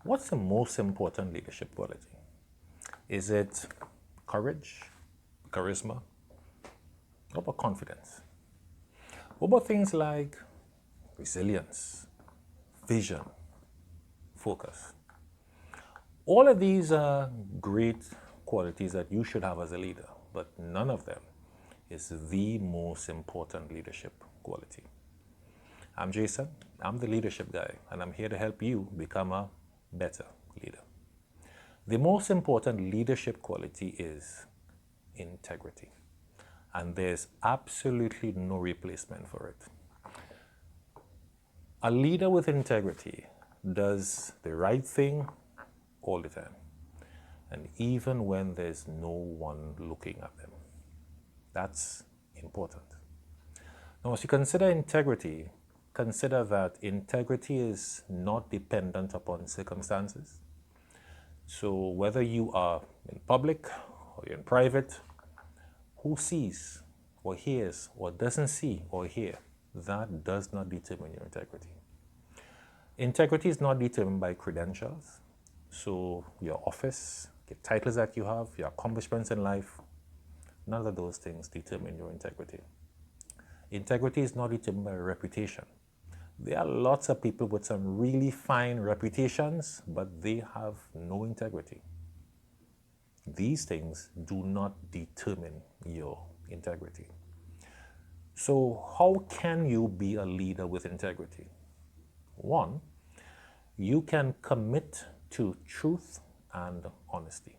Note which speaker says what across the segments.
Speaker 1: What's the most important leadership quality? Is it courage, charisma? What about confidence? What about things like resilience, vision, focus? All of these are great qualities that you should have as a leader, but none of them is the most important leadership quality. I'm Jason, I'm the leadership guy, and I'm here to help you become a better leader. The most important leadership quality is integrity, and there's absolutely no replacement for it. A leader with integrity does the right thing all the time, and even when there's no one looking at them. That's important. Now, as you consider integrity, consider that integrity is not dependent upon circumstances. So whether you are in public or you're in private, who sees or hears or doesn't see or hear, that does not determine your integrity. Integrity is not determined by credentials. So your office, the titles that you have, your accomplishments in life, none of those things determine your integrity. Integrity is not determined by reputation. There are lots of people with some really fine reputations, but they have no integrity. These things do not determine your integrity. So how can you be a leader with integrity? One, you can commit to truth and honesty.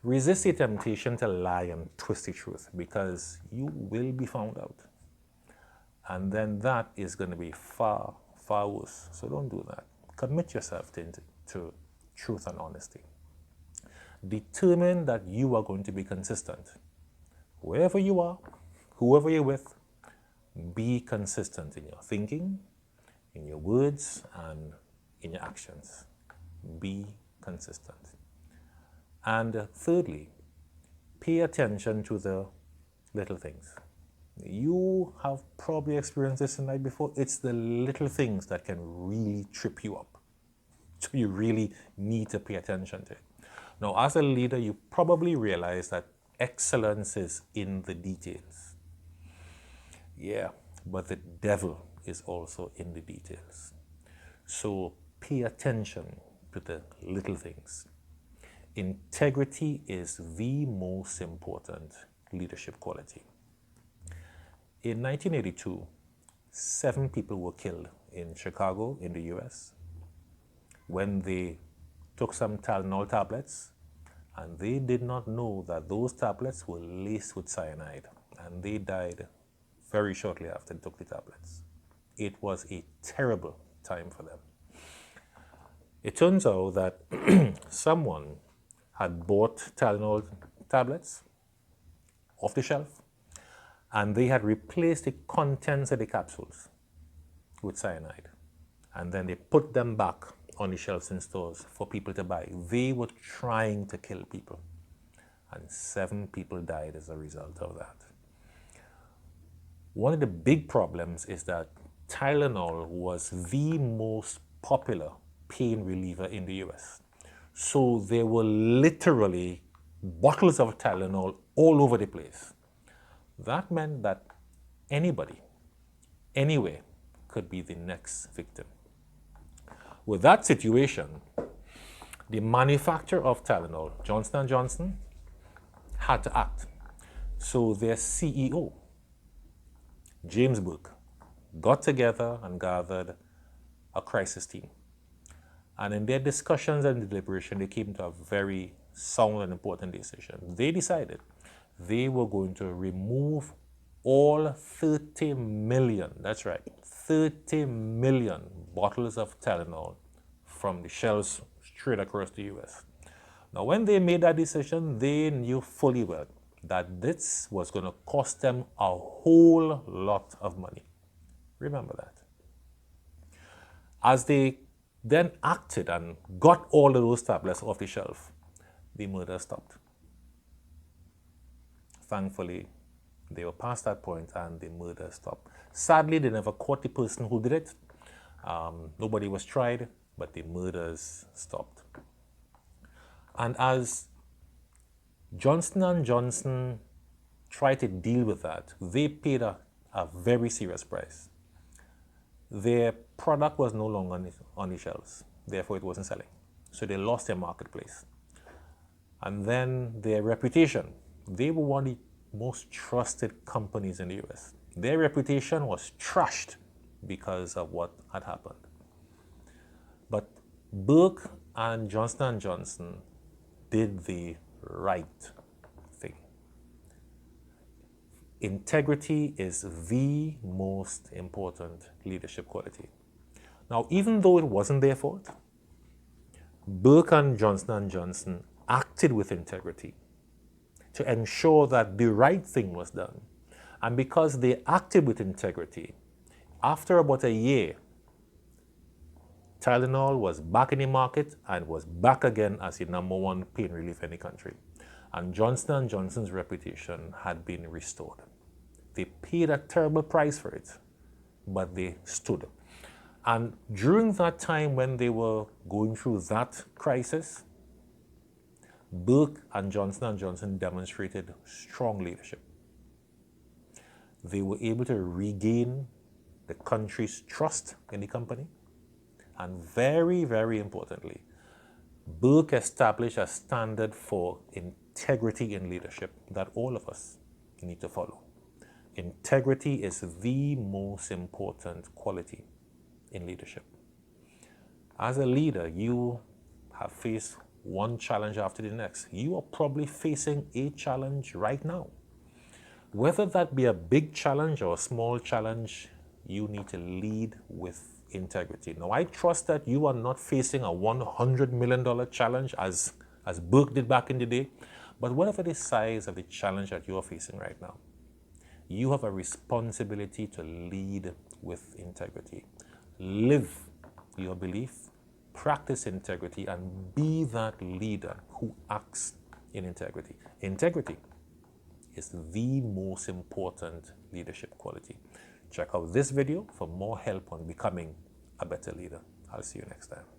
Speaker 1: Resist the temptation to lie and twist the truth, because you will be found out. And then that is going to be far, far worse. So don't do that. Commit yourself to truth and honesty. Determine that you are going to be consistent. Wherever you are, whoever you're with, be consistent in your thinking, in your words, and in your actions. Be consistent. And thirdly, pay attention to the little things. You have probably experienced this in life before. It's the little things that can really trip you up. So you really need to pay attention to it. Now, as a leader, you probably realize that excellence is in the details. Yeah, but the devil is also in the details. So pay attention to the little things. Integrity is the most important leadership quality. In 1982, 7 people were killed in Chicago, in the US, when they took some Tylenol tablets, and they did not know that those tablets were laced with cyanide, and they died very shortly after they took the tablets. It was a terrible time for them. It turns out that someone had bought Tylenol tablets off the shelf, and they had replaced the contents of the capsules with cyanide. And then they put them back on the shelves in stores for people to buy. They were trying to kill people. And 7 people died as a result of that. One of the big problems is that Tylenol was the most popular pain reliever in the US. So there were literally bottles of Tylenol all over the place. That meant that anybody, anywhere, could be the next victim. With that situation, the manufacturer of Tylenol, Johnson & Johnson, had to act. So their CEO, James Burke, got together and gathered a crisis team. And in their discussions and deliberation, they came to a very sound and important decision. They decided they were going to remove all 30 million, that's right, 30 million bottles of Tylenol from the shelves straight across the US. Now, when they made that decision, they knew fully well that this was going to cost them a whole lot of money. Remember that. As they then acted and got all of those tablets off the shelf, the murder stopped. Thankfully, they were past that point and the murder stopped. Sadly, they never caught the person who did it. Nobody was tried, but the murders stopped. And as Johnson & Johnson tried to deal with that, they paid a very serious price. Their product was no longer on the shelves, therefore it wasn't selling. So they lost their marketplace. And then their reputation. They were one of the most trusted companies in the US. Their reputation was trashed because of what had happened. But Burke and Johnson & Johnson did the right thing. Integrity is the most important leadership quality. Now, even though it wasn't their fault, Burke and Johnson & Johnson acted with integrity to ensure that the right thing was done. And because they acted with integrity, after about a year, Tylenol was back in the market and was back again as the #1 pain relief in the country. And Johnson & Johnson's reputation had been restored. They paid a terrible price for it, but they stood. And during that time when they were going through that crisis, Burke and Johnson & Johnson demonstrated strong leadership. They were able to regain the country's trust in the company. And very, very importantly, Burke established a standard for integrity in leadership that all of us need to follow. Integrity is the most important quality in leadership. As a leader, you have faced one challenge after the next. You are probably facing a challenge right now. Whether that be a big challenge or a small challenge, you need to lead with integrity. Now, I trust that you are not facing a $100 million challenge as Burke did back in the day, but whatever the size of the challenge that you are facing right now, you have a responsibility to lead with integrity. Live your belief, practice integrity, and be that leader who acts in integrity. Integrity is the most important leadership quality. Check out this video for more help on becoming a better leader. I'll see you next time.